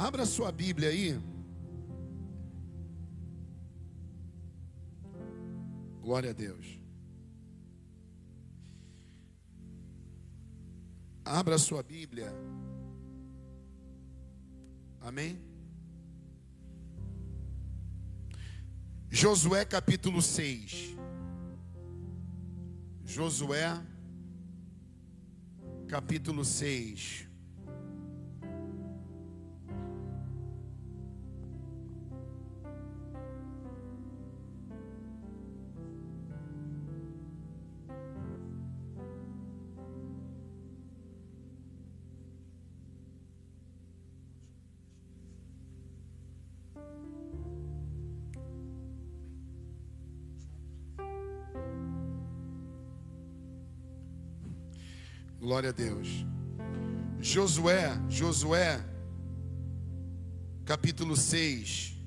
Abra sua Bíblia aí. Glória a Deus. Abra sua Bíblia. Amém? Josué capítulo 6. Josué capítulo 6. Glória a Deus. Josué, capítulo 6.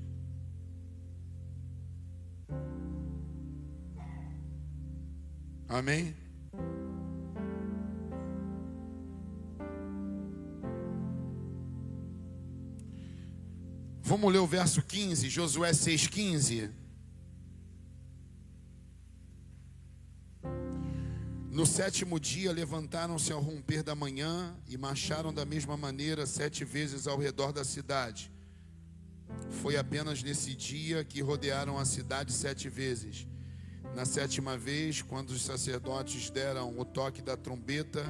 Amém? Vamos ler o verso 15, Josué 6,15. No 7º dia levantaram-se ao romper da manhã e marcharam da mesma maneira 7 vezes ao redor da cidade. Foi apenas nesse dia que rodearam a cidade 7 vezes. Na 7ª vez, quando os sacerdotes deram o toque da trombeta,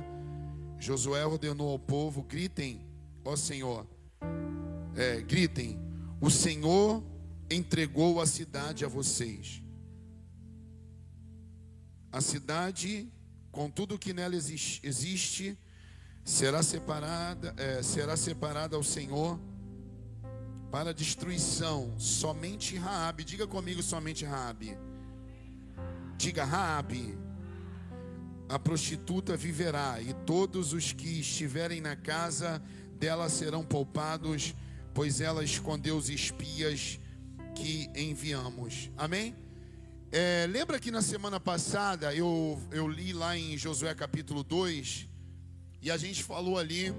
Josué ordenou ao povo: gritem, ó Senhor, gritem, o Senhor entregou a cidade a vocês. A cidade, com tudo que nela existe, será separada ao Senhor para destruição. Somente Raabe, diga comigo, somente Raabe. Diga: Raabe, a prostituta viverá, e todos os que estiverem na casa dela serão poupados, pois ela escondeu os espias que enviamos. Amém? Lembra que na semana passada eu li lá em Josué capítulo 2, e a gente falou ali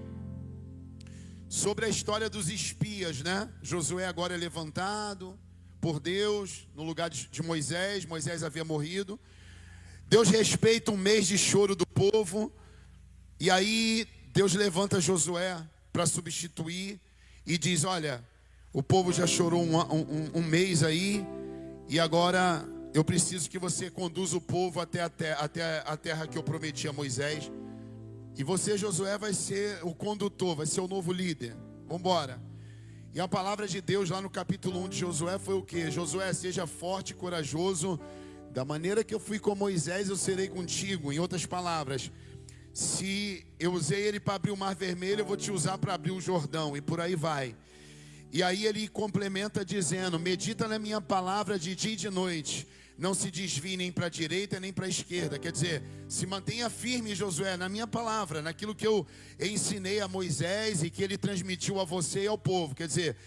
sobre a história dos espias, né? Josué agora é levantado por Deus no lugar de Moisés. Moisés havia morrido. Deus respeita um mês de choro do povo, e aí Deus levanta Josué para substituir e diz: olha, o povo já chorou um mês aí, e agora eu preciso que você conduza o povo até a terra que eu prometi a Moisés. E você, Josué, vai ser o condutor, vai ser o novo líder. Vamos embora. E a palavra de Deus lá no capítulo 1 de Josué foi o quê? Josué, seja forte e corajoso. Da maneira que eu fui com Moisés, eu serei contigo. Em outras palavras, se eu usei ele para abrir o Mar Vermelho, eu vou te usar para abrir o Jordão. E por aí vai. E aí ele complementa dizendo: medita na minha palavra de dia e de noite. Não se desvie nem para a direita nem para a esquerda. Quer dizer, se mantenha firme, Josué, na minha palavra, naquilo que eu ensinei a Moisés e que ele transmitiu a você e ao povo. Quer dizer,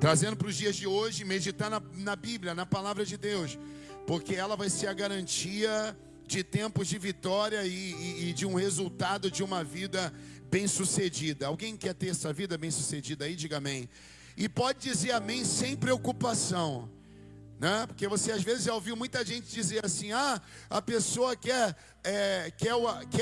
trazendo para os dias de hoje, meditar na Bíblia, na palavra de Deus, porque ela vai ser a garantia de tempos de vitória e de um resultado de uma vida bem-sucedida. Alguém quer ter essa vida bem-sucedida aí? Diga amém. E pode dizer amém sem preocupação, né? Porque você às vezes já ouviu muita gente dizer assim: a pessoa quer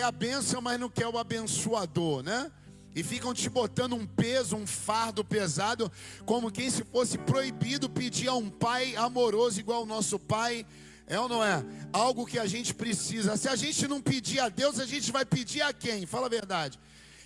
a bênção, mas não quer o abençoador, né? E ficam te botando um peso, um fardo pesado, como quem se fosse proibido pedir a um pai amoroso igual o nosso pai. É ou não é? Algo que a gente precisa. Se a gente não pedir a Deus, a gente vai pedir a quem? Fala a verdade.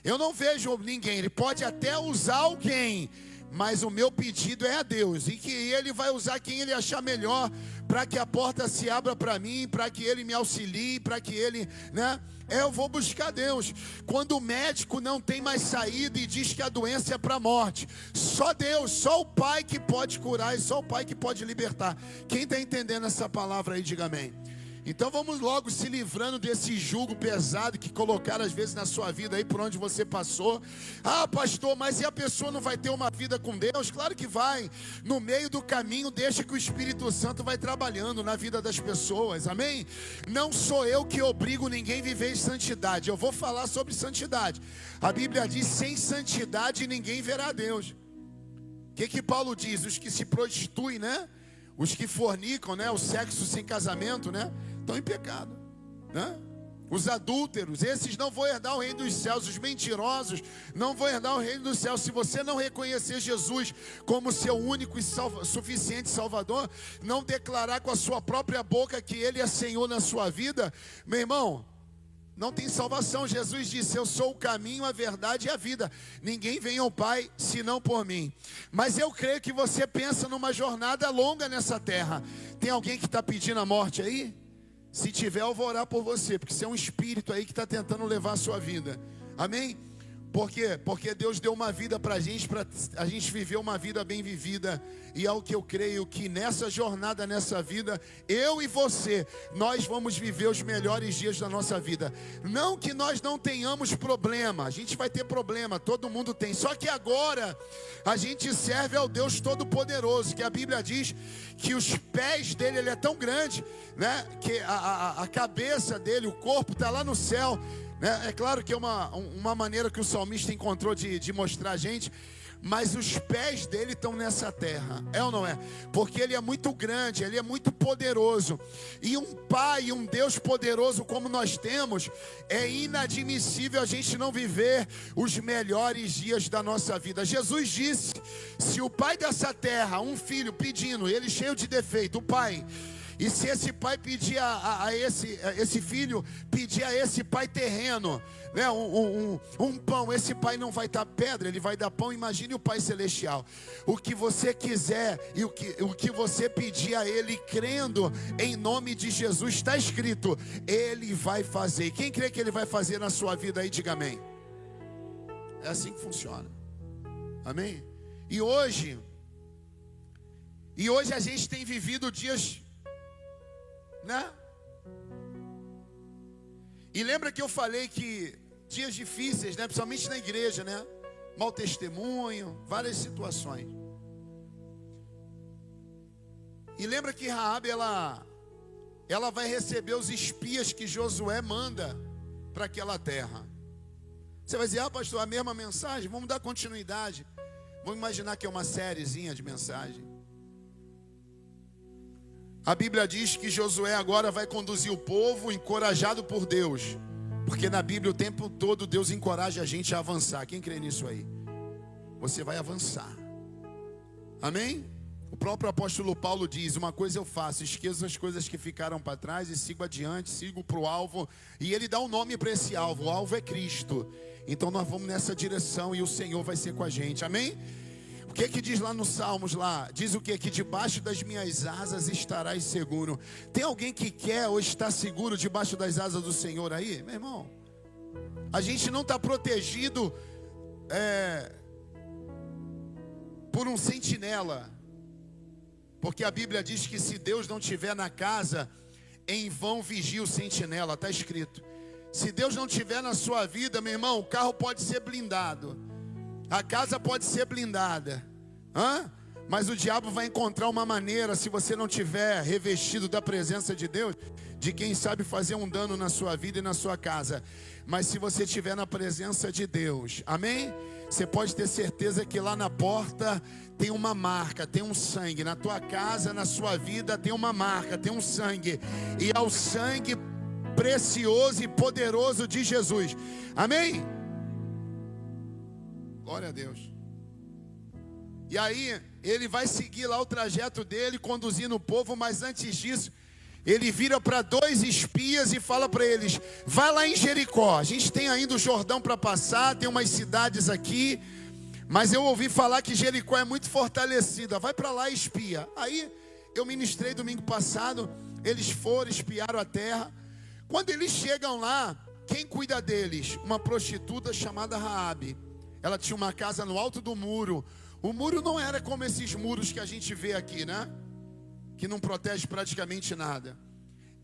Eu não vejo ninguém. Ele pode até usar alguém, mas o meu pedido é a Deus, e que Ele vai usar quem Ele achar melhor, para que a porta se abra para mim, para que Ele me auxilie, para que Ele, né? Eu vou buscar Deus. Quando o médico não tem mais saída e diz que a doença é para a morte, só Deus, só o Pai que pode curar, e só o Pai que pode libertar. Quem está entendendo essa palavra aí, diga amém. Então vamos logo se livrando desse jugo pesado que colocaram às vezes na sua vida aí por onde você passou. Ah, pastor, mas e a pessoa não vai ter uma vida com Deus? Claro que vai. No meio do caminho, deixa que o Espírito Santo vai trabalhando na vida das pessoas, amém? Não sou eu que obrigo ninguém a viver em santidade. Eu vou falar sobre santidade. A Bíblia diz: sem santidade ninguém verá Deus. O que Paulo diz? Os que se prostituem, né? Os que fornicam, né? O sexo sem casamento, né? Estão em pecado, né? Os adúlteros, esses não vão herdar o reino dos céus. Os mentirosos não vão herdar o reino dos céus. Se você não reconhecer Jesus como seu único e suficiente Salvador, não declarar com a sua própria boca que Ele é Senhor na sua vida, meu irmão, não tem salvação. Jesus disse: eu sou o caminho, a verdade e a vida. Ninguém vem ao Pai senão por mim. Mas eu creio que você pensa numa jornada longa nessa terra. Tem alguém que está pedindo a morte aí? Se tiver, eu vou orar por você, porque você é um espírito aí que está tentando levar a sua vida. Amém? Por quê? Porque Deus deu uma vida para a gente viver uma vida bem vivida. E é o que eu creio, que nessa jornada, nessa vida, eu e você, nós vamos viver os melhores dias da nossa vida. Não que nós não tenhamos problema, a gente vai ter problema, todo mundo tem. Só que agora a gente serve ao Deus Todo-Poderoso, que a Bíblia diz que os pés dele, ele é tão grande, né, que a cabeça dele, o corpo está lá no céu. É claro que é uma maneira que o salmista encontrou de mostrar a gente, mas os pés dele estão nessa terra, é ou não é? Porque ele é muito grande, ele é muito poderoso. E um Pai, um Deus poderoso como nós temos, é inadmissível a gente não viver os melhores dias da nossa vida. Jesus disse: se o pai dessa terra, um filho pedindo, ele cheio de defeito, o pai... E se esse pai pedir esse filho, pedir a esse pai terreno, né, um pão, esse pai não vai dar pedra, ele vai dar pão. Imagine o Pai Celestial. O que você quiser e o que você pedir a Ele, crendo em nome de Jesus, está escrito, Ele vai fazer. E quem crê que Ele vai fazer na sua vida aí, diga amém. É assim que funciona. Amém? E hoje a gente tem vivido dias, né? E lembra que eu falei que dias difíceis, né? Principalmente na igreja, né? Mau testemunho, várias situações. E lembra que Raabe, ela vai receber os espias que Josué manda para aquela terra. Você vai dizer: pastor, a mesma mensagem? Vamos dar continuidade. Vamos imaginar que é uma sériezinha de mensagem. A Bíblia diz que Josué agora vai conduzir o povo, encorajado por Deus. Porque na Bíblia o tempo todo Deus encoraja a gente a avançar. Quem crê nisso aí? Você vai avançar. Amém? O próprio apóstolo Paulo diz: uma coisa eu faço, esqueço as coisas que ficaram para trás e sigo adiante, sigo para o alvo. E ele dá um nome para esse alvo: o alvo é Cristo. Então nós vamos nessa direção e o Senhor vai ser com a gente. Amém? O que diz lá nos Salmos lá? Diz o que? Que debaixo das minhas asas estarás seguro. Tem alguém que quer ou está seguro debaixo das asas do Senhor aí? Meu irmão, a gente não está protegido por um sentinela. Porque a Bíblia diz que se Deus não estiver na casa, em vão vigia o sentinela. Está escrito. Se Deus não estiver na sua vida, meu irmão, o carro pode ser blindado, a casa pode ser blindada, mas o diabo vai encontrar uma maneira, se você não tiver revestido da presença de Deus, de quem sabe fazer um dano na sua vida e na sua casa. Mas se você estiver na presença de Deus, amém? Você pode ter certeza que lá na porta tem uma marca, tem um sangue. Na tua casa, na sua vida tem uma marca, tem um sangue. E é o sangue precioso e poderoso de Jesus. Amém? Glória a Deus. E aí, ele vai seguir lá o trajeto dele, conduzindo o povo. Mas antes disso, ele vira para 2 espias e fala para eles: vai lá em Jericó. A gente tem ainda o Jordão para passar, tem umas cidades aqui, mas eu ouvi falar que Jericó é muito fortalecida. Vai para lá e espia. Aí, eu ministrei domingo passado. Eles foram, espiaram a terra. Quando eles chegam lá, quem cuida deles? Uma prostituta chamada Raabe. Ela tinha uma casa no alto do muro. O muro não era como esses muros que a gente vê aqui, né? Que não protege praticamente nada.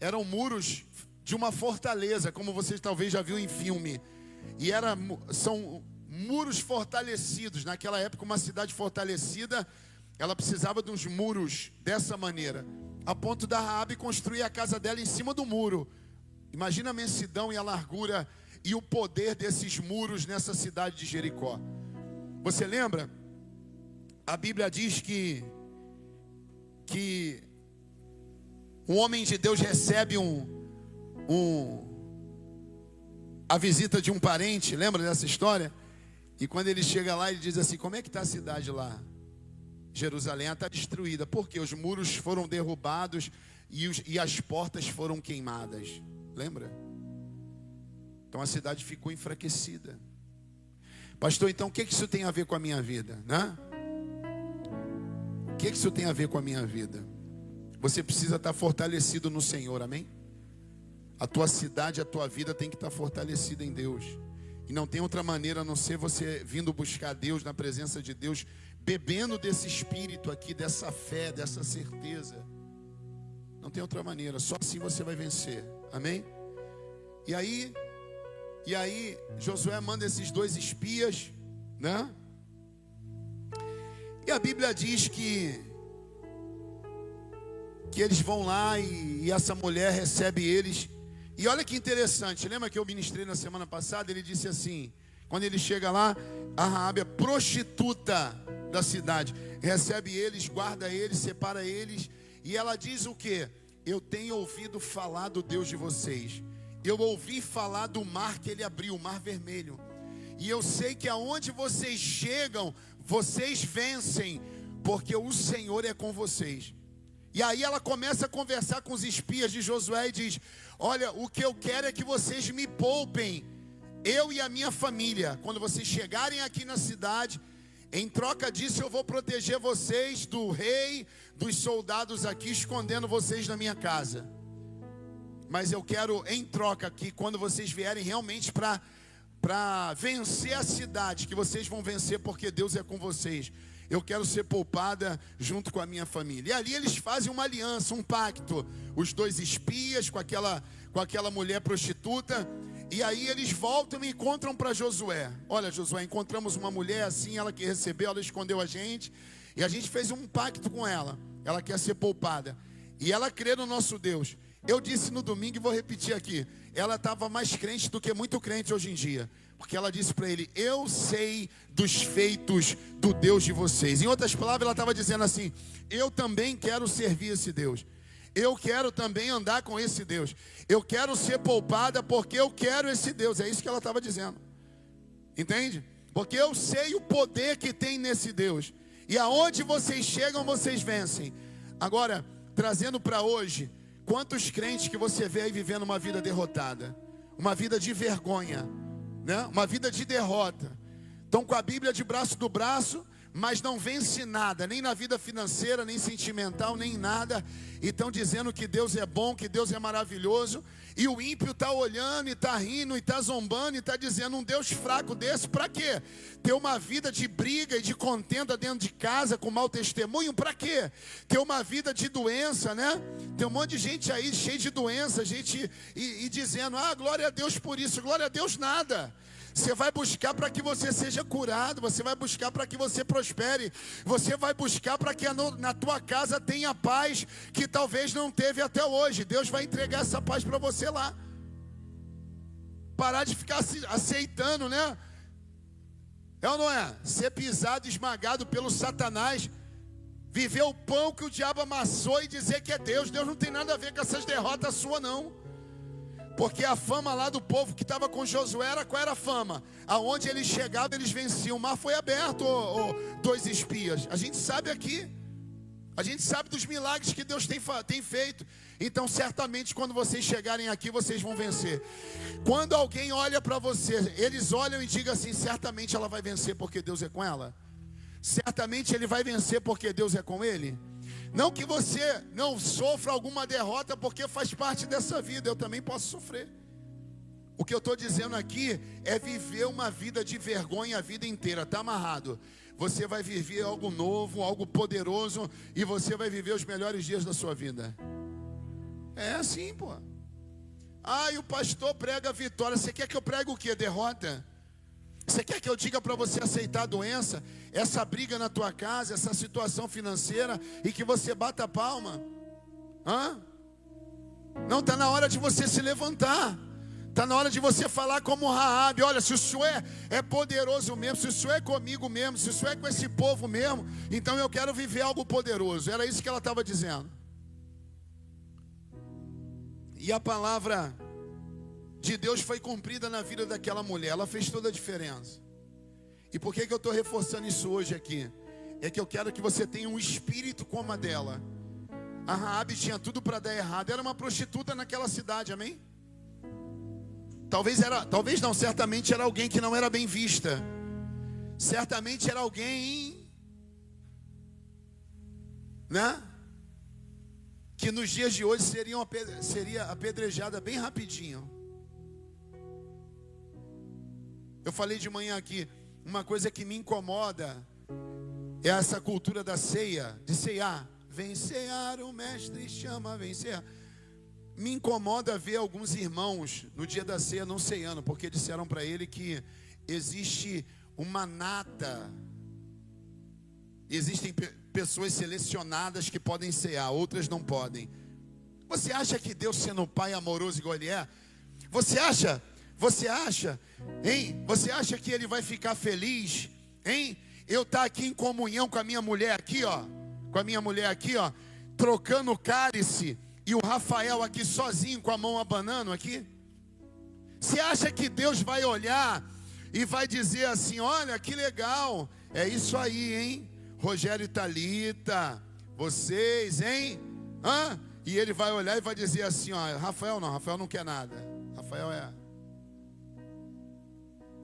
Eram muros de uma fortaleza, como vocês talvez já viram em filme. E são muros fortalecidos. Naquela época, uma cidade fortalecida, ela precisava de uns muros dessa maneira. A ponto da Raabe construir a casa dela em cima do muro. Imagina a imensidão e a largura e o poder desses muros nessa cidade de Jericó. Você lembra? a Bíblia diz que um homem de Deus recebe a visita de um parente, lembra dessa história? E quando ele chega lá, ele diz assim: como é que está a cidade lá? Jerusalém está destruída, porque os muros foram derrubados e as portas foram queimadas. Lembra? Então a cidade ficou enfraquecida. Pastor, então o que isso tem a ver com a minha vida, né? O que isso tem a ver com a minha vida? Você precisa estar fortalecido no Senhor, amém? A tua cidade, a tua vida tem que estar fortalecida em Deus. E não tem outra maneira a não ser você vindo buscar Deus na presença de Deus, bebendo desse espírito aqui, dessa fé, dessa certeza. Não tem outra maneira, só assim você vai vencer, amém? E aí Josué manda esses 2 espias, né? E a Bíblia diz que eles vão lá e essa mulher recebe eles. E olha que interessante, lembra que eu ministrei na semana passada? Ele disse assim, quando ele chega lá, a Raabe, a prostituta da cidade, recebe eles, guarda eles, separa eles. E ela diz o quê? Eu tenho ouvido falar do Deus de vocês. Eu ouvi falar do mar que ele abriu, o mar vermelho. E eu sei que aonde vocês chegam, vocês vencem, porque o Senhor é com vocês. E aí ela começa a conversar com os espias de Josué e diz: olha, o que eu quero é que vocês me poupem, eu e a minha família. Quando vocês chegarem aqui na cidade, em troca disso eu vou proteger vocês do rei, dos soldados aqui, escondendo vocês na minha casa. Mas eu quero em troca que quando vocês vierem realmente para vencer a cidade, que vocês vão vencer porque Deus é com vocês, eu quero ser poupada junto com a minha família. E ali eles fazem uma aliança, um pacto. Os 2 espias com aquela mulher prostituta. E aí eles voltam e encontram para Josué. Olha, Josué, encontramos uma mulher assim, ela que recebeu, ela escondeu a gente. E a gente fez um pacto com ela. Ela quer ser poupada. E ela crê no nosso Deus. Eu disse no domingo e vou repetir aqui. Ela estava mais crente do que muito crente hoje em dia. Porque ela disse para ele: eu sei dos feitos do Deus de vocês. Em outras palavras, ela estava dizendo assim: eu também quero servir esse Deus. Eu quero também andar com esse Deus. Eu quero ser poupada porque eu quero esse Deus. É isso que ela estava dizendo. Entende? Porque eu sei o poder que tem nesse Deus. E aonde vocês chegam, vocês vencem. Agora, trazendo para hoje, quantos crentes que você vê aí vivendo uma vida derrotada? Uma vida de vergonha, né? Uma vida de derrota. Estão com a Bíblia de braço do braço, mas não vence nada, nem na vida financeira, nem sentimental, nem nada. E estão dizendo que Deus é bom, que Deus é maravilhoso. E o ímpio está olhando, e está rindo, e está zombando, e está dizendo: um Deus fraco desse, para quê? Ter uma vida de briga e de contenda dentro de casa, com mau testemunho, para quê? Ter uma vida de doença, né? Tem um monte de gente aí cheia de doença, gente e dizendo: ah, glória a Deus por isso. Glória a Deus nada. Você vai buscar para que você seja curado, você vai buscar para que você prospere, você vai buscar para que na tua casa tenha paz que talvez não teve até hoje. Deus vai entregar essa paz para você lá. Parar de ficar aceitando, né? É ou não é? Ser pisado, esmagado pelo Satanás, viver o pão que o diabo amassou e dizer que é Deus. Deus não tem nada a ver com essas derrotas suas, não. Porque a fama lá do povo que estava com Josué, qual era a fama? Aonde eles chegavam, eles venciam. O mar foi aberto, 2 espias. A gente sabe aqui. A gente sabe dos milagres que Deus tem feito. Então, certamente, quando vocês chegarem aqui, vocês vão vencer. Quando alguém olha para você, eles olham e digam assim: certamente ela vai vencer porque Deus é com ela. Certamente ele vai vencer porque Deus é com ele. Não que você não sofra alguma derrota, porque faz parte dessa vida. Eu também posso sofrer. O que eu estou dizendo aqui é viver uma vida de vergonha a vida inteira. Está amarrado. Você vai viver algo novo, algo poderoso, e você vai viver os melhores dias da sua vida. É assim, pô. Ah, e o pastor prega vitória. Você quer que eu pregue o quê? Derrota? Você quer que eu diga para você aceitar a doença, essa briga na tua casa, essa situação financeira, e que você bata a palma? Não, está na hora de você se levantar. Está na hora de você falar como Raabe: olha, se o Senhor é poderoso mesmo, se o Senhor é comigo mesmo, se o Senhor é com esse povo mesmo, então eu quero viver algo poderoso. Era isso que ela estava dizendo. E a palavra de Deus foi cumprida na vida daquela mulher. Ela fez toda a diferença. E por que eu estou reforçando isso hoje aqui? É que eu quero que você tenha um espírito como a dela. A Raabe tinha tudo para dar errado. Era uma prostituta naquela cidade, amém? Talvez não, certamente era alguém que não era bem vista. Certamente era alguém, né, que nos dias de hoje seria apedrejada bem rapidinho. Eu falei de manhã aqui, uma coisa que me incomoda é essa cultura da ceia, de ceiar. Vem cear, o mestre chama, vem cear. Me incomoda ver alguns irmãos no dia da ceia não ceiando, porque disseram para ele que existe uma nata, existem pessoas selecionadas que podem cear, outras não podem. Você acha que Deus, sendo pai amoroso igual ele é, você acha, hein? Você acha que ele vai ficar feliz, hein? Eu estar aqui em comunhão com a minha mulher aqui, ó, trocando o cálice, e o Rafael aqui sozinho com a mão abanando aqui? Você acha que Deus vai olhar e vai dizer assim: olha que legal, é isso aí, hein? Rogério e Thalita, vocês, hein? Hã? E ele vai olhar e vai dizer assim: ó, Rafael não quer nada. Rafael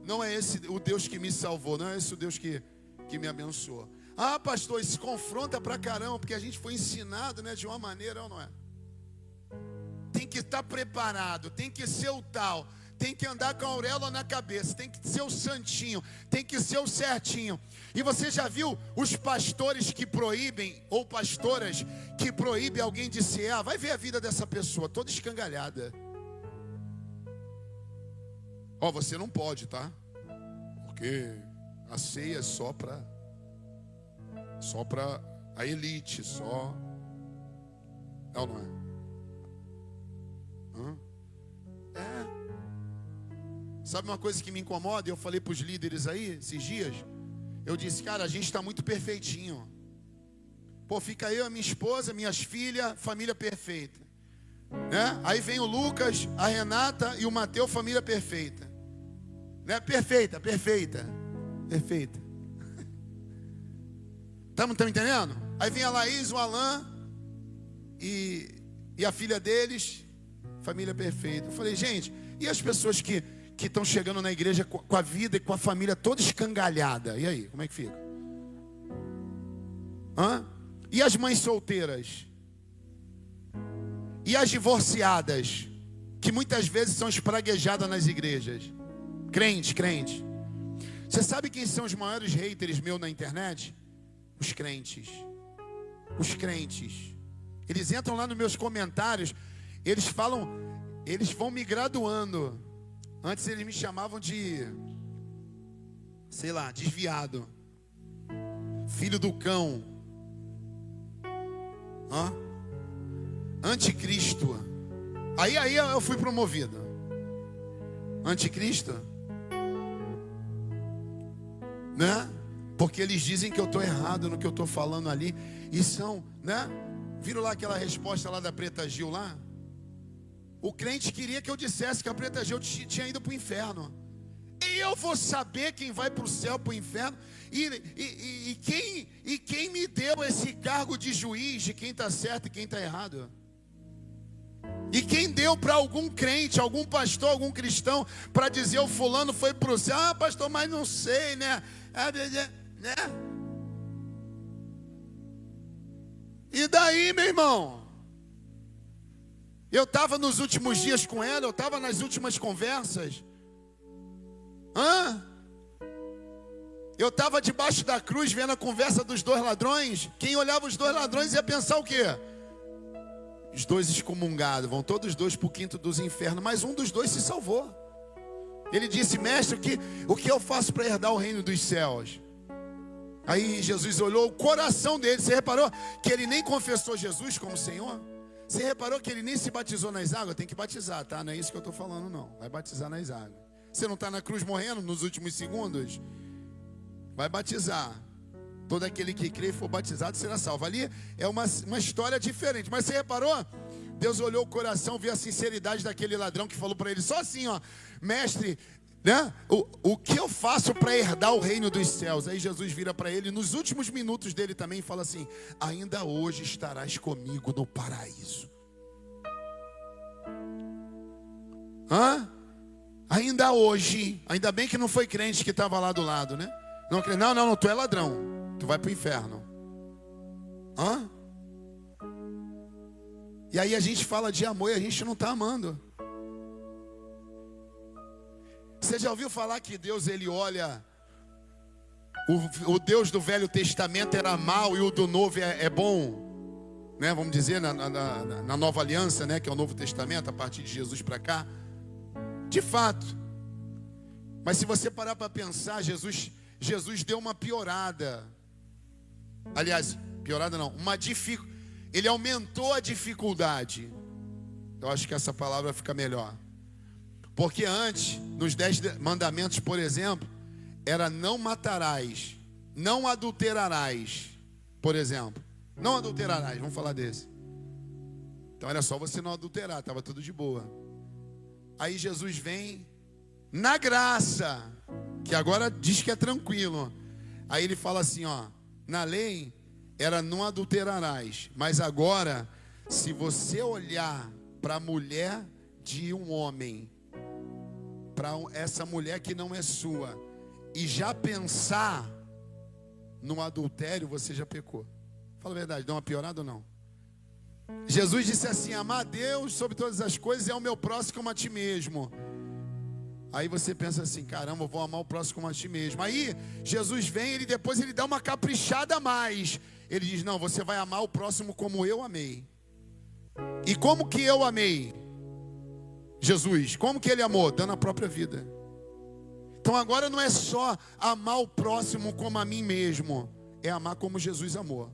não é esse o Deus que me salvou, não é esse o Deus que me abençoou. Ah, pastor, isso confronta pra caramba, porque a gente foi ensinado, né, de uma maneira, ou não é? Tem que estar preparado, tem que ser o tal, tem que andar com a auréola na cabeça, tem que ser o santinho, tem que ser o certinho. E você já viu os pastores que proíbem, ou pastoras que proíbem alguém de cear? Vai ver a vida dessa pessoa, toda escangalhada. Ó, você não pode, tá? Porque a ceia é só para a elite, só. É ou não é? Sabe uma coisa que me incomoda? Eu falei para os líderes aí, esses dias. Eu disse: cara, a gente está muito perfeitinho. Pô, fica eu, a minha esposa, minhas filhas, família perfeita, né? Aí vem o Lucas, a Renata e o Mateus, família perfeita, né? Perfeita. Estamos entendendo? Aí vem a Laís, o Alain e a filha deles, família perfeita. Eu falei: gente, e as pessoas que estão chegando na igreja com a vida e com a família toda escangalhada? E aí, como é que fica? Hã? E as mães solteiras? E as divorciadas, que muitas vezes são espraguejadas nas igrejas? Crente. Você sabe quem são os maiores haters meus na internet? Os crentes. Eles entram lá nos meus comentários, eles vão me graduando. Antes eles me chamavam de, sei lá, desviado, filho do cão, anticristo. Aí eu fui promovido. Anticristo, né? Porque eles dizem que eu estou errado no que eu estou falando ali. E são, né? Viram lá aquela resposta lá da Preta Gil lá? O crente queria que eu dissesse que a Preta Gil tinha ido para o inferno. E eu vou saber quem vai para o céu, para o inferno? E quem me deu esse cargo de juiz de quem está certo e quem está errado? E quem deu para algum crente, algum pastor, algum cristão, para dizer: o fulano foi para o céu? Ah, pastor, mas não sei, né? Né? E daí, meu irmão? Eu estava nos últimos dias com ela, eu estava nas últimas conversas. Eu estava debaixo da cruz vendo a conversa dos dois ladrões. Quem olhava os dois ladrões ia pensar o quê? Os dois excomungados, vão todos os dois para o quinto dos infernos. Mas um dos dois se salvou. Ele disse: mestre, o que eu faço para herdar o reino dos céus? Aí Jesus olhou o coração dele. Você reparou que ele nem confessou Jesus como Senhor? Você reparou que ele nem se batizou nas águas? Tem que batizar, tá? Não é isso que eu estou falando, não. Vai batizar nas águas. Você não está na cruz morrendo nos últimos segundos? Vai batizar. Todo aquele que crê e for batizado será salvo. Ali é uma história diferente. Mas você reparou? Deus olhou o coração, viu a sinceridade daquele ladrão que falou para ele só assim, ó: mestre, né? O que eu faço para herdar o reino dos céus? Aí Jesus vira para ele, nos últimos minutos dele também, fala assim: ainda hoje estarás comigo no paraíso. Ainda hoje. Ainda bem que não foi crente que estava lá do lado, né? Não, tu é ladrão, tu vai para o inferno. E aí a gente fala de amor e a gente não está amando. Você já ouviu falar que Deus, ele olha, o Deus do Velho Testamento era mau e o do Novo é bom, né? Vamos dizer, na Nova Aliança, né? Que é o Novo Testamento, a partir de Jesus para cá. De fato. Mas se você parar para pensar, Jesus deu uma piorada. Aliás, piorada não, ele aumentou a dificuldade. Eu acho que essa palavra fica melhor. Porque antes, nos 10 mandamentos, por exemplo, era não matarás, não adulterarás, por exemplo. Não adulterarás, vamos falar desse. Então era só você não adulterar, estava tudo de boa. Aí Jesus vem na graça, que agora diz que é tranquilo. Aí ele fala assim, ó: na lei era não adulterarás, mas agora, se você olhar para a mulher de um homem, para essa mulher que não é sua, e já pensar no adultério, você já pecou. Fala a verdade, dá uma piorada ou não? Jesus disse assim: amar a Deus sobre todas as coisas e ao meu próximo como a ti mesmo. Aí você pensa assim: caramba, eu vou amar o próximo como a ti mesmo. Aí Jesus vem, depois ele dá uma caprichada a mais. Ele diz: não, você vai amar o próximo como eu amei. E como que eu amei? Jesus, como que ele amou? Dando a própria vida. Então agora não é só amar o próximo como a mim mesmo, é amar como Jesus amou.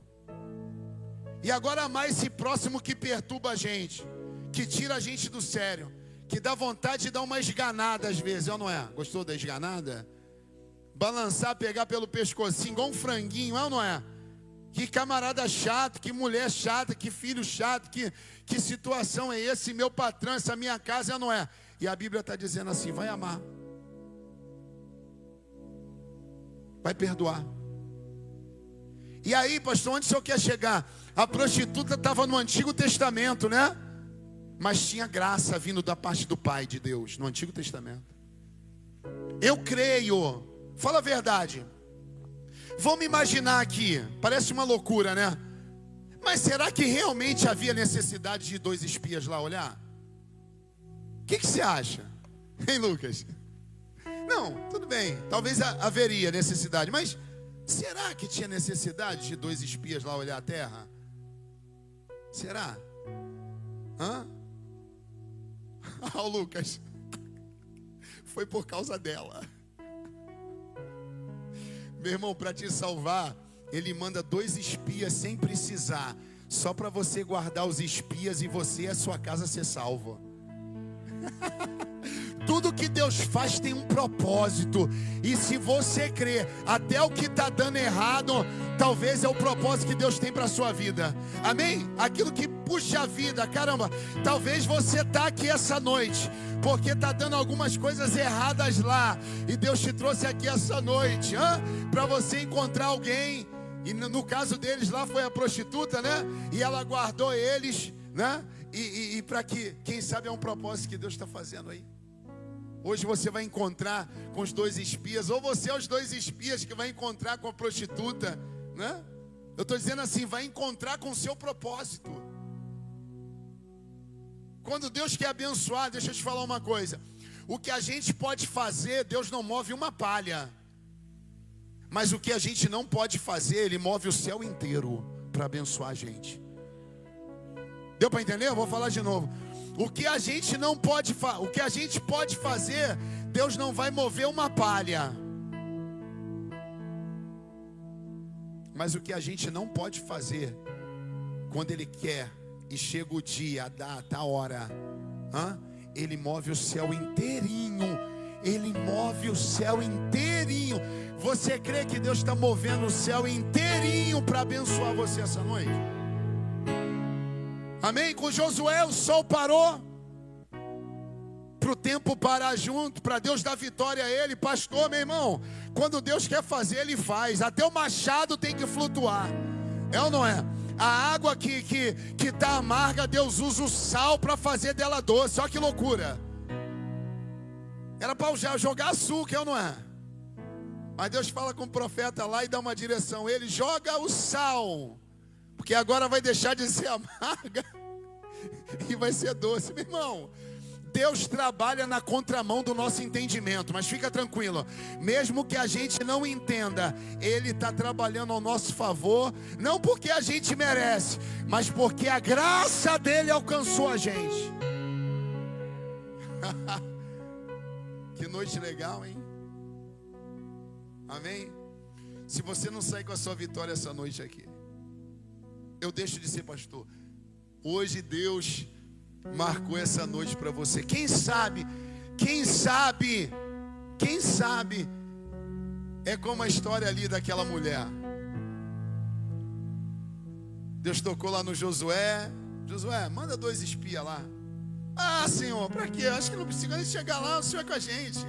E agora amar esse próximo que perturba a gente, que tira a gente do sério, que dá vontade de dar uma esganada às vezes, não é? Gostou da esganada? Balançar, pegar pelo pescocinho, igual um franguinho, não é? Que camarada chato, que mulher chata, que filho chato, que situação é esse, meu patrão, essa minha casa, não é? E a Bíblia está dizendo assim: vai amar, vai perdoar. E aí, pastor, onde o senhor quer chegar? A prostituta estava no Antigo Testamento, né? Mas tinha graça vindo da parte do Pai de Deus no Antigo Testamento. Eu creio, fala a verdade. Vamos imaginar aqui, parece uma loucura, né? Mas será que realmente havia necessidade de 2 espias lá olhar? O que você acha? Hein, Lucas? Não, tudo bem, talvez haveria necessidade, mas será que tinha necessidade de 2 espias lá olhar a terra? Será? O Lucas, foi por causa dela. Meu irmão, para te salvar, ele manda 2 espias sem precisar, só para você guardar os espias e você e a sua casa ser salvo. Tudo que Deus faz tem um propósito. E se você crer, até o que está dando errado, talvez é o propósito que Deus tem para a sua vida. Amém? Aquilo que puxa a vida, caramba. Talvez você está aqui essa noite porque está dando algumas coisas erradas lá, e Deus te trouxe aqui essa noite para você encontrar alguém. E no caso deles lá foi a prostituta, né? E ela guardou eles, né? E para que, quem sabe, é um propósito que Deus está fazendo aí. Hoje você vai encontrar com os 2 espias, ou você é os 2 espias que vai encontrar com a prostituta, né? Eu estou dizendo assim, vai encontrar com o seu propósito. Quando Deus quer abençoar, deixa eu te falar uma coisa: o que a gente pode fazer, Deus não move uma palha. Mas o que a gente não pode fazer, Ele move o céu inteiro para abençoar a gente. Deu para entender? Eu vou falar de novo. O que a gente não pode o que a gente pode fazer, Deus não vai mover uma palha. Mas o que a gente não pode fazer, quando Ele quer, e chega o dia, a data, a hora, Ele move o céu inteirinho. Ele move o céu inteirinho. Você crê que Deus está movendo o céu inteirinho para abençoar você essa noite? Amém? Com Josué o sol parou, para o tempo parar junto, para Deus dar vitória a ele. Pastor, meu irmão, quando Deus quer fazer, Ele faz. Até o machado tem que flutuar. É ou não é? A água que está amarga, Deus usa o sal para fazer dela doce. Olha que loucura. Era para jogar açúcar, é ou não é? Mas Deus fala com o profeta lá e dá uma direção. Ele joga o sal, porque agora vai deixar de ser amarga e vai ser doce. Meu irmão, Deus trabalha na contramão do nosso entendimento. Mas fica tranquilo, mesmo que a gente não entenda, Ele está trabalhando ao nosso favor. Não porque a gente merece, mas porque a graça dEle alcançou a gente. Que noite legal, hein? Amém? Se você não sair com a sua vitória essa noite aqui, eu deixo de ser pastor. Hoje Deus marcou essa noite para você. Quem sabe, é como a história ali daquela mulher. Deus tocou lá no Josué. Josué, manda 2 espias lá. Ah, Senhor, para quê? Acho que não precisa nem chegar lá, o Senhor é com a gente.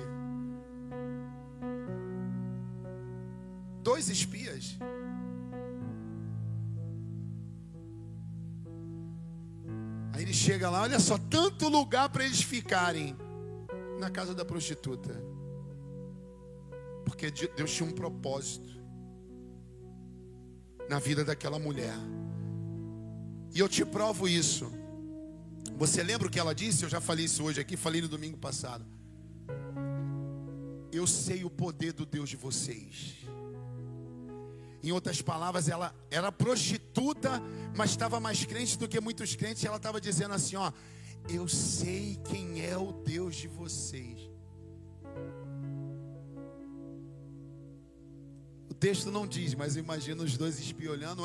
2 espias. Aí ele chega lá, olha só, tanto lugar para eles ficarem na casa da prostituta. Porque Deus tinha um propósito na vida daquela mulher. E eu te provo isso. Você lembra o que ela disse? Eu já falei isso hoje aqui, falei no domingo passado. Eu sei o poder do Deus de vocês. Em outras palavras, ela era prostituta, mas estava mais crente do que muitos crentes. E ela estava dizendo assim, ó, eu sei quem é o Deus de vocês. O texto não diz, mas eu imagino os 2 espios olhando.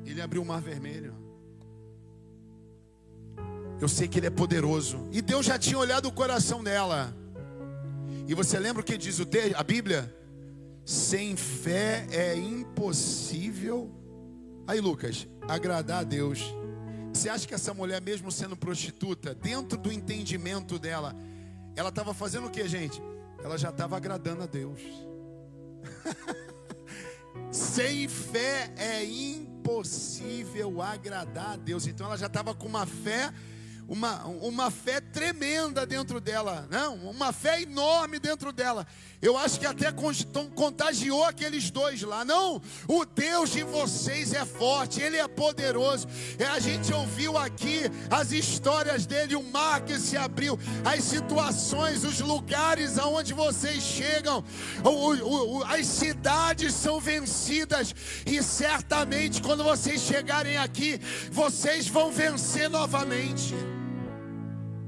Ele abriu o mar vermelho. Eu sei que Ele é poderoso. E Deus já tinha olhado o coração dela. E você lembra o que diz a Bíblia? Sem fé é impossível. Aí, Lucas, agradar a Deus. Você acha que essa mulher, mesmo sendo prostituta, dentro do entendimento dela, ela estava fazendo o que, gente? Ela já estava agradando a Deus. Sem fé é impossível agradar a Deus. Então ela já estava com uma fé, uma fé tremenda dentro dela, não? Uma fé enorme dentro dela. Eu acho que até contagiou aqueles 2 lá. Não, o Deus de vocês é forte, Ele é poderoso. A gente ouviu aqui as histórias dele, o mar que se abriu, as situações, os lugares aonde vocês chegam, as cidades são vencidas. E certamente quando vocês chegarem aqui, vocês vão vencer novamente.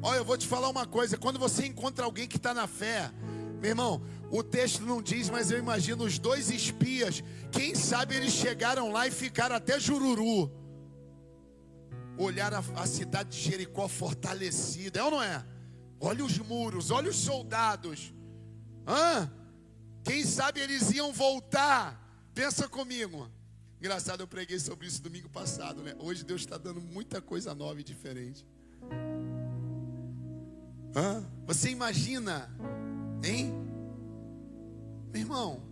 Olha, eu vou te falar uma coisa. Quando você encontra alguém que está na fé, meu irmão, o texto não diz, mas eu imagino os 2 espias. Quem sabe eles chegaram lá e ficaram até Jururu. Olharam a cidade de Jericó fortalecida, é ou não é? Olha os muros, olha os soldados. Quem sabe eles iam voltar. Pensa comigo. Engraçado, eu preguei sobre isso domingo passado, né? Hoje Deus está dando muita coisa nova e diferente. Você imagina, hein? Meu irmão,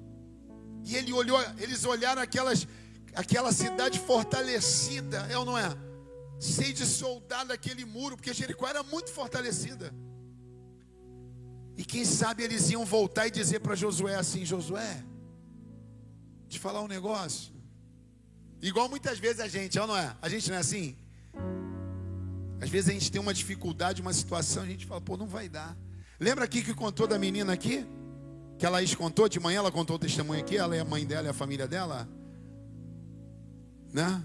e eles olharam aquela cidade fortalecida, é ou não é? Cheio de soldado, aquele muro, porque Jericó era muito fortalecida. E quem sabe eles iam voltar e dizer para Josué assim: Josué, te falar um negócio. Igual muitas vezes a gente, é ou não é? A gente não é assim? Às vezes a gente tem uma dificuldade, uma situação, a gente fala, pô, não vai dar. Lembra aqui que contou da menina aqui? Que a Laís contou, de manhã ela contou o testemunho aqui, ela é a mãe dela e a família dela. Né?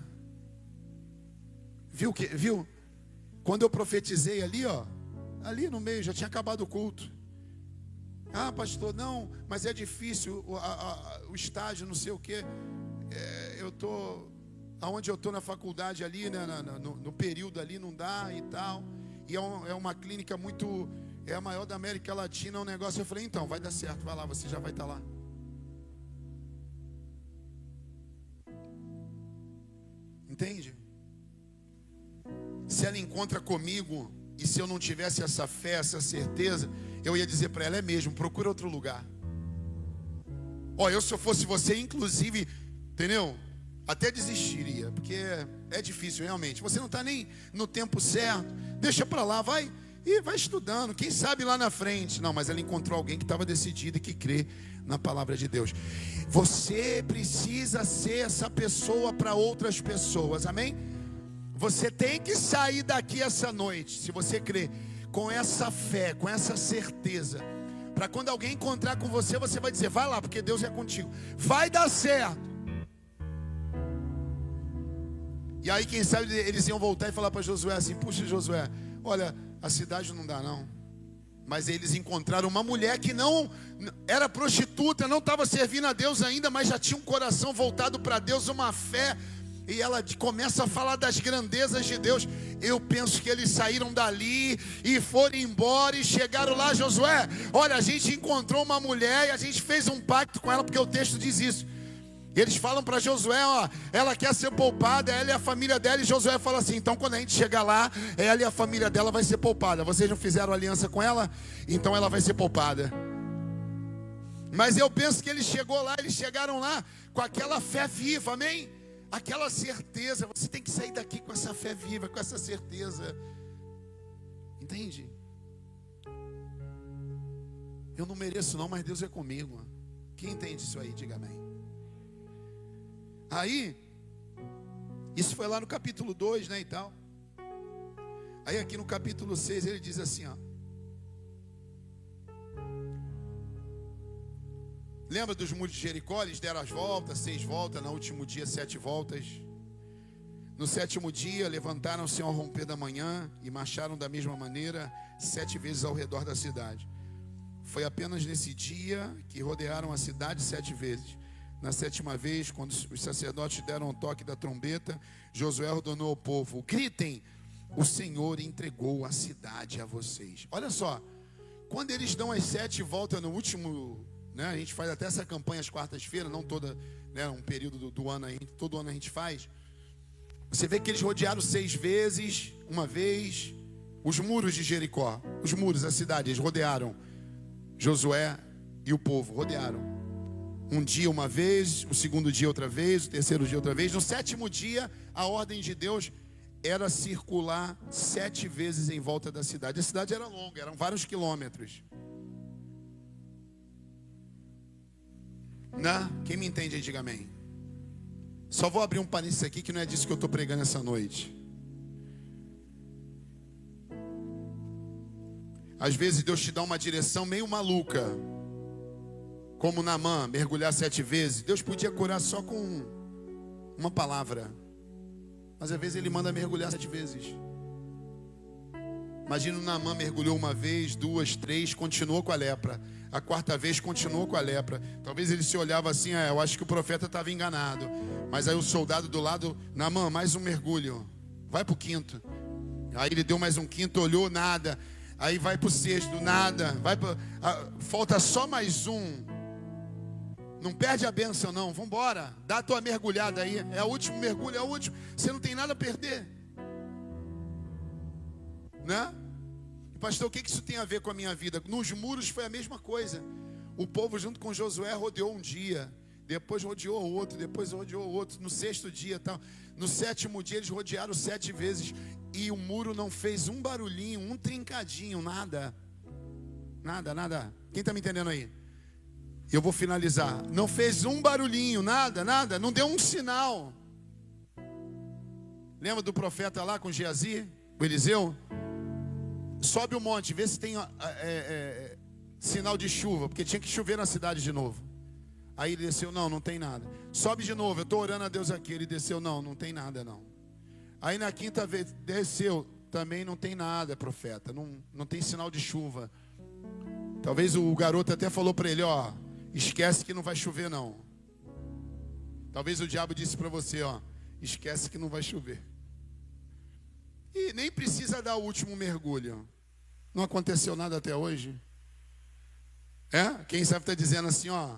Viu? Quando eu profetizei ali, ó, ali no meio, já tinha acabado o culto. Ah, pastor, não, mas é difícil o estágio, não sei o quê. Eu tô aonde eu estou na faculdade ali, né, no período ali não dá e tal. E é uma clínica muito, é a maior da América Latina, um negócio. Eu falei, então, vai dar certo, vai lá, você já vai estar lá. Entende? Se ela encontra comigo, e se eu não tivesse essa fé, essa certeza, eu ia dizer para ela, é mesmo, procura outro lugar. Ó, eu se eu fosse você, inclusive, entendeu? Até desistiria, porque é difícil realmente. Você não está nem no tempo certo, deixa para lá, vai estudando, quem sabe lá na frente. Não, mas ela encontrou alguém que estava decidido e que crê na palavra de Deus. Você precisa ser essa pessoa para outras pessoas, amém? Você tem que sair daqui essa noite, se você crê, com essa fé, com essa certeza, para quando alguém encontrar com você, você vai dizer, vai lá, porque Deus é contigo, vai dar certo. E aí quem sabe eles iam voltar e falar para Josué assim, puxa Josué, olha, a cidade não dá não. Mas eles encontraram uma mulher que não era prostituta, não estava servindo a Deus ainda, mas já tinha um coração voltado para Deus, uma fé. E ela começa a falar das grandezas de Deus. Eu penso que eles saíram dali e foram embora e chegaram lá, Josué, olha, a gente encontrou uma mulher e a gente fez um pacto com ela, porque o texto diz isso. E eles falam para Josué, ó, ela quer ser poupada, ela e a família dela. E Josué fala assim, então quando a gente chegar lá, ela e a família dela vai ser poupada. Vocês não fizeram aliança com ela? Então ela vai ser poupada. Mas eu penso que eles chegaram lá com aquela fé viva, amém? Aquela certeza. Você tem que sair daqui com essa fé viva, com essa certeza. Entende? Eu não mereço não, mas Deus é comigo. Quem entende isso aí, diga amém. Aí, isso foi lá no capítulo 2, né, e tal. Aí aqui no capítulo 6 ele diz assim, ó. Lembra dos muros de Jericó? Eles deram as voltas, 6 voltas, no último dia 7 voltas. No 7º dia levantaram-se ao romper da manhã e marcharam da mesma maneira 7 vezes ao redor da cidade. Foi apenas nesse dia que rodearam a cidade 7 vezes. Na 7ª vez, quando os sacerdotes deram o toque da trombeta, Josué ordenou ao povo, gritem, o Senhor entregou a cidade a vocês. Olha só, quando eles dão as 7 voltas no último, né, a gente faz até essa campanha às quartas-feiras, não toda, né, um período do ano, todo ano a gente faz. Você vê que eles rodearam 6 vezes, uma vez, os muros de Jericó, os muros da cidade, eles rodearam. Josué e o povo rodearam. Um dia uma vez, o segundo dia outra vez, o terceiro dia outra vez. No 7º dia, a ordem de Deus era circular 7 vezes em volta da cidade. A cidade era longa, eram vários quilômetros. Né? Quem me entende aí, diga amém. Só vou abrir um parênteses aqui, que não é disso que eu estou pregando essa noite. Às vezes Deus te dá uma direção meio maluca, como Naamã, mergulhar 7 vezes. Deus podia curar só com uma palavra, mas às vezes Ele manda mergulhar 7 vezes. Imagina o Naamã mergulhou 1 vez, 2, 3, continuou com a lepra. A 4ª vez continuou com a lepra. Talvez ele se olhava assim, eu acho que o profeta estava enganado. Mas aí o soldado do lado, Naamã, mais um mergulho, vai para o 5º. Aí ele deu mais um 5º, olhou, nada. Aí vai para o 6º, nada. Falta só mais um. Não perde a bênção não, vamos embora. Dá a tua mergulhada aí, é o último mergulho, é o último. Você não tem nada a perder, né? Pastor, o que isso tem a ver com a minha vida? Nos muros foi a mesma coisa. O povo junto com Josué rodeou um dia, depois rodeou outro, depois rodeou outro. No 6º dia tal. No 7º dia eles rodearam 7 vezes. E o muro não fez um barulhinho, um trincadinho, nada. Nada. Quem está me entendendo aí? Eu vou finalizar. Não fez um barulhinho, nada. Não deu um sinal. Lembra do profeta lá com Geazi, o Eliseu? Sobe o monte, vê se tem sinal de chuva, porque tinha que chover na cidade de novo. Aí ele desceu, não tem nada. Sobe de novo, eu estou orando a Deus aqui. Ele desceu, não tem nada não. Aí na 5ª vez, desceu, também não tem nada, profeta. Não tem sinal de chuva. Talvez o garoto até falou para ele, esquece que não vai chover não. Talvez o diabo disse para você, esquece que não vai chover. E nem precisa dar o último mergulho. Não aconteceu nada até hoje? Quem sabe está dizendo assim, ó,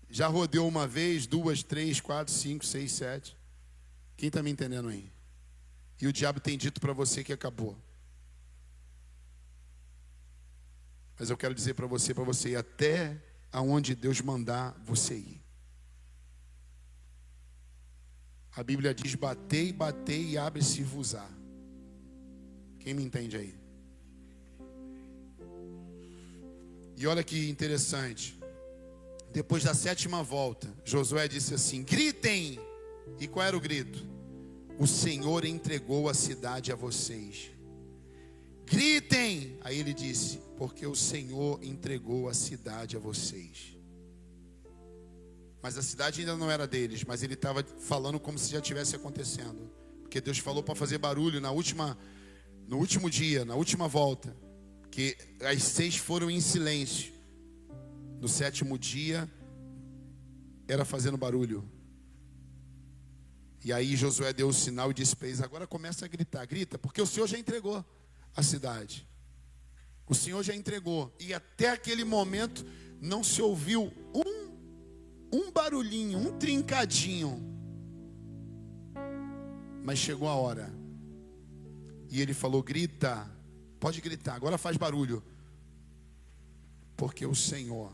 já rodeou uma vez, 2, 3, 4, 5, 6, 7. Quem está me entendendo aí? E o diabo tem dito para você que acabou. Mas eu quero dizer para você ir até aonde Deus mandar você ir. A Bíblia diz, batei, batei e abre-se-vos-á. Quem me entende aí? E olha que interessante. Depois da 7ª volta, Josué disse assim, gritem! E qual era o grito? O Senhor entregou a cidade a vocês. Gritem! Aí ele disse, porque o Senhor entregou a cidade a vocês. Mas a cidade ainda não era deles, mas ele estava falando como se já estivesse acontecendo. Porque Deus falou para fazer barulho no último dia, na última volta. Que as 6 foram em silêncio. No 7º dia, era fazendo barulho. E aí Josué deu o sinal e disse para eles, agora começa a gritar. Grita, porque o Senhor já entregou a cidade. O Senhor já entregou. E até aquele momento não se ouviu um barulhinho, um trincadinho. Mas chegou a hora. E ele falou, grita. Pode gritar, agora faz barulho. Porque o Senhor,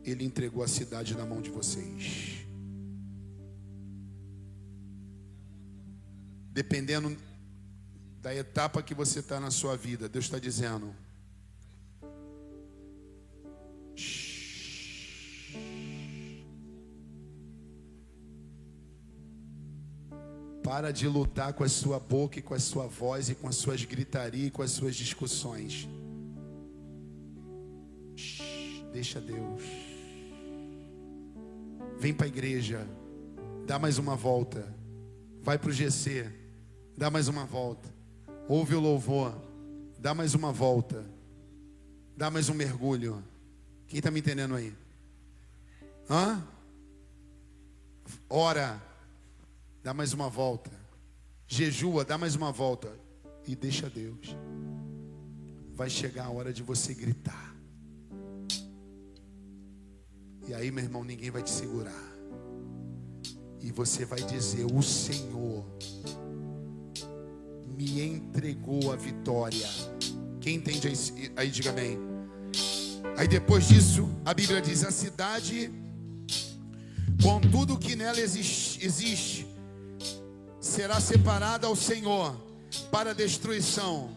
Ele entregou a cidade na mão de vocês. Dependendo da etapa que você está na sua vida, Deus está dizendo, para de lutar com a sua boca e com a sua voz e com as suas gritarias e com as suas discussões. Deixa Deus. Vem para a igreja. Dá mais uma volta. Vai para o GC. Dá mais uma volta. Ouve o louvor. Dá mais uma volta. Dá mais um mergulho. Quem está me entendendo aí? Ora. Dá mais uma volta. Jejua, dá mais uma volta. E deixa Deus. Vai chegar a hora de você gritar. E aí, meu irmão, ninguém vai te segurar. E você vai dizer, o Senhor me entregou a vitória. Quem entende aí, diga amém. Aí depois disso, a Bíblia diz, a cidade, com tudo que nela existe, será separada ao Senhor para destruição.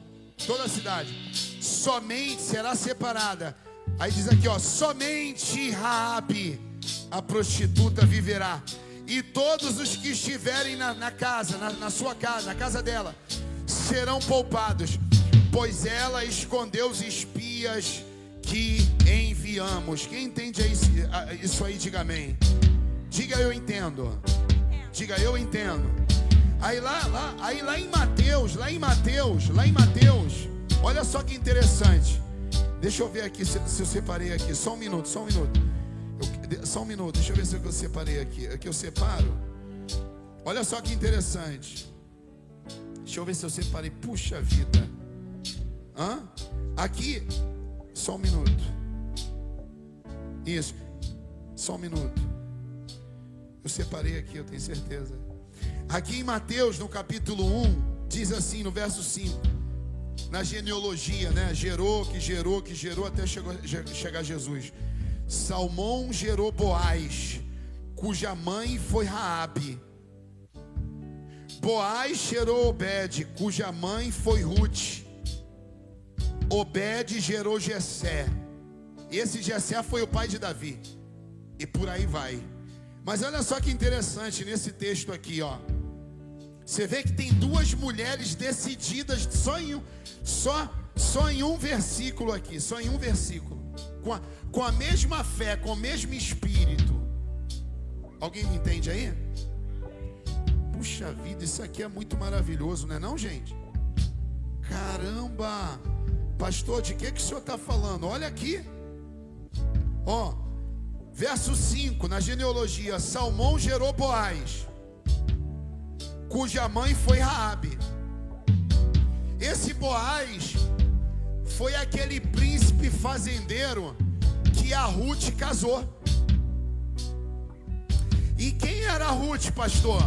Toda a cidade somente será separada. Aí diz aqui, ó, somente Raabe, a prostituta, viverá. E todos os que estiverem na casa, na sua casa, na casa dela, serão poupados, pois ela escondeu os espias que enviamos. Quem entende isso aí, diga amém. Diga eu entendo. Diga eu entendo. Aí lá em Mateus, olha só que interessante. Deixa eu ver aqui se eu separei aqui. Só um minuto. Só um minuto. Deixa eu ver se eu separei aqui. Aqui eu separo. Olha só que interessante. Deixa eu ver se eu separei. Puxa vida. Aqui. Só um minuto. Isso. Só um minuto. Eu separei aqui, eu tenho certeza. Aqui em Mateus, no capítulo 1, diz assim, no verso 5. Na genealogia, né? Gerou até chegar Jesus. Salmão gerou Boaz, cuja mãe foi Raabe. Boaz gerou Obed, cuja mãe foi Ruth. Obed gerou Jessé. Esse Jessé foi o pai de Davi. E por aí vai. Mas olha só que interessante nesse texto aqui, ó. Você vê que tem duas mulheres decididas só em um versículo aqui, só em um versículo, com a mesma fé, com o mesmo espírito. Alguém me entende aí? Puxa vida, isso aqui é muito maravilhoso, não é não, gente? Caramba! Pastor, de que o senhor está falando? Olha aqui. Ó, Verso 5, na genealogia, Salmão gerou Boaz, cuja mãe foi Raabe. Esse Boaz foi aquele príncipe fazendeiro que a Ruth casou. E quem era a Ruth, pastor?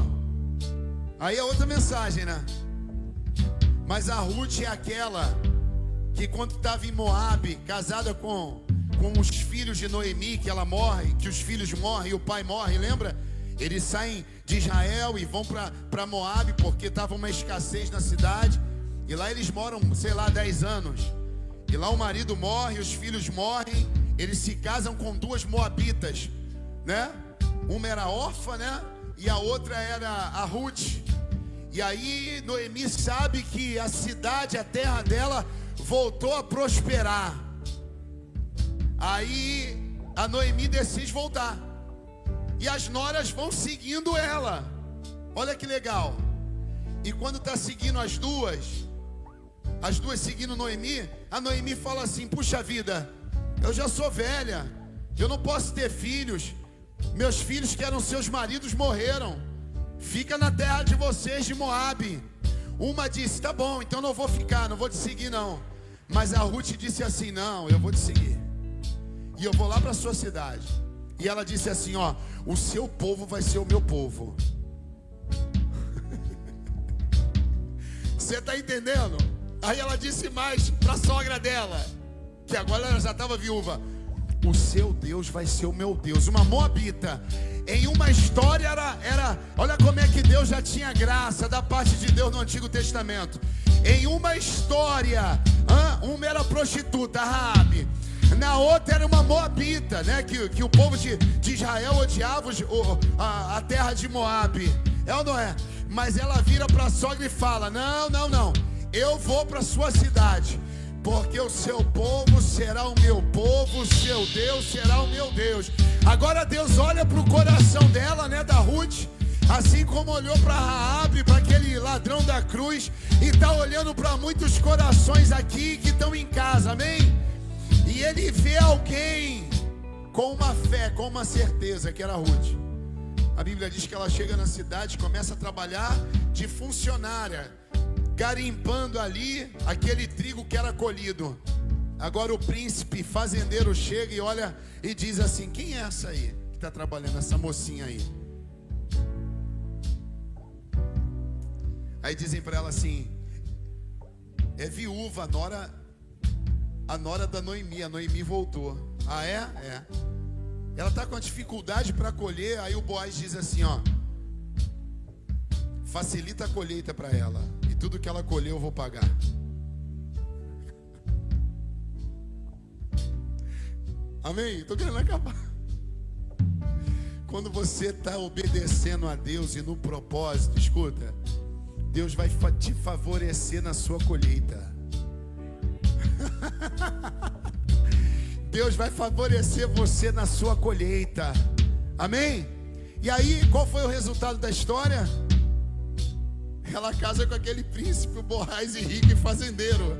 Aí é outra mensagem, né? Mas a Ruth é aquela que quando estava em Moabe, casada com os filhos de Noemi, que ela morre, que os filhos morrem e o pai morre, lembra? Eles saem de Israel e vão para Moabe porque estava uma escassez na cidade. E lá eles moram, sei lá, 10 anos. E lá o marido morre, os filhos morrem. Eles se casam com 2 moabitas, né? Uma era órfã, né? E a outra era a Ruth. E aí Noemi sabe que a cidade, a terra dela voltou a prosperar. Aí a Noemi decide voltar. E as noras vão seguindo ela. Olha que legal. E quando está seguindo as duas seguindo Noemi, a Noemi fala assim: puxa vida, eu já sou velha, eu não posso ter filhos. Meus filhos que eram seus maridos morreram. Fica na terra de vocês, de Moabe. Uma disse: tá bom, então não vou ficar, não vou te seguir não. Mas a Ruth disse assim: não, eu vou te seguir. E eu vou lá para a sua cidade. E ela disse assim: ó, o seu povo vai ser o meu povo. Você está entendendo? Aí ela disse mais para a sogra dela, que agora ela já estava viúva: o seu Deus vai ser o meu Deus. Uma moabita. Em uma história era, olha como é que Deus já tinha graça da parte de Deus no Antigo Testamento. Em uma história, uma era prostituta, Raabe. Na outra era uma moabita, né? Que o povo de Israel odiava a terra de Moabe. É ou não é? Mas ela vira para a sogra e fala: não, eu vou para a sua cidade, porque o seu povo será o meu povo, o seu Deus será o meu Deus. Agora Deus olha para o coração dela, né, da Ruth, assim como olhou para Raabe, para aquele ladrão da cruz, e está olhando para muitos corações aqui que estão em casa, amém? E ele vê alguém com uma fé, com uma certeza, que era a Ruth. A Bíblia diz que ela chega na cidade, começa a trabalhar de funcionária, garimpando ali aquele trigo que era colhido. Agora o príncipe fazendeiro chega e olha e diz assim: quem é essa aí que está trabalhando, essa mocinha aí? Aí dizem para ela assim: é viúva, a nora da Noemi. A Noemi voltou. Ah, é? É. Ela está com dificuldade para colher. Aí o Boaz diz assim: ó, facilita a colheita para ela, e tudo que ela colheu eu vou pagar. Amém? Estou querendo acabar. Quando você está obedecendo a Deus e no propósito, escuta, Deus vai te favorecer na sua colheita. Deus vai favorecer você na sua colheita. Amém? E aí, qual foi o resultado da história? Ela casa com aquele príncipe, o Boaz, rico e fazendeiro.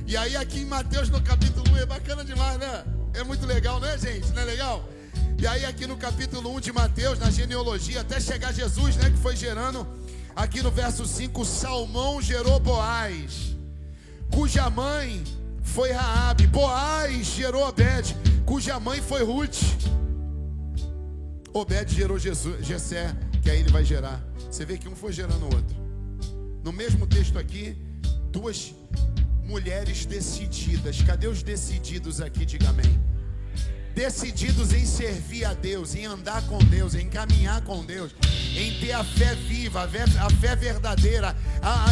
E aí aqui em Mateus, no capítulo 1, é bacana demais, né? É muito legal, né, gente? Não é legal? E aí aqui no capítulo 1 de Mateus, na genealogia, até chegar Jesus, né, que foi gerando. Aqui no verso 5, Salmão gerou Boaz, cuja mãe foi Raabe. Boaz gerou Obed, cuja mãe foi Ruth. Obed gerou Jessé, que aí ele vai gerar. Você vê que um foi gerando o outro. No mesmo texto aqui, 2 mulheres decididas. Cadê os decididos aqui? Diga amém. Decididos em servir a Deus, em andar com Deus, em caminhar com Deus, em ter a fé viva, a fé verdadeira,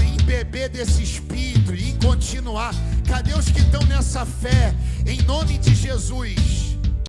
em beber desse Espírito e em continuar. Cadê os que estão nessa fé? Em nome de Jesus.